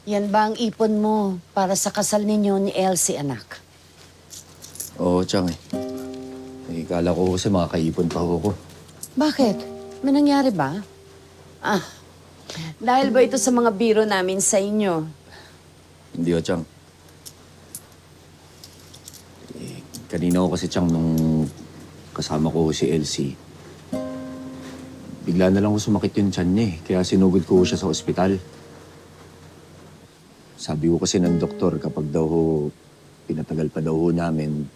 Yan ba ang ipon mo para sa kasal ninyo ni Elsie, anak? Oo, Chang eh. Kala ko kasi makakaipon pa ako. Bakit? May nangyari ba? Ah, dahil ba ito sa mga biro namin sa inyo? Hindi o, Chang. Kanina ko kasi, Chang, nung kasama ko si Elsie, bigla na lang ko sumakit yung tiyan niya eh. Kaya sinugod ko siya sa ospital. Sabi ko kasi ng doktor, kapag daw pinatagal pa daw namin,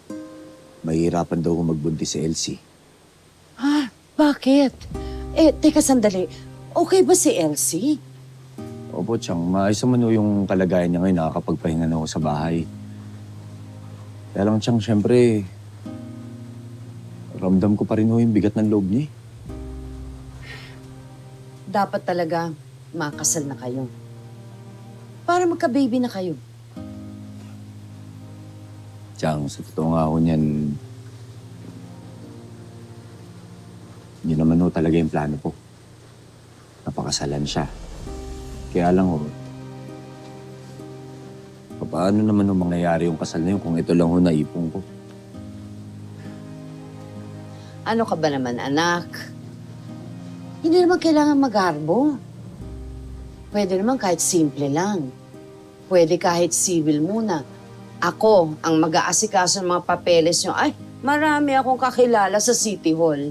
mahihirapan daw magbuntis si Elsie. Ha? Bakit? Teka sandali. Okay ba si Elsie? Opo, Chang. Maayos naman yung kalagayan niya ngayon. Nakakapagpahinga na ako sa bahay. Kaya lang, Chang, syempre, ramdam ko pa rin yung bigat ng loob niya eh. Dapat talaga makasal na kayo. Para magka-baby na kayo. Chang, sa totoo nga ako niyan, yun naman ho talaga yung plano ko. Napakasalan siya. Kaya lang ho, paano naman ho mangyayari yung kasal na yun kung ito lang ho naipon ko? Ano ka ba naman, anak? Hindi naman kailangan magarbo. Pwede naman kahit simple lang. Pwede kahit civil muna. Ako ang mag-aasikaso ng mga papeles nyo. Ay, marami akong kakilala sa City Hall.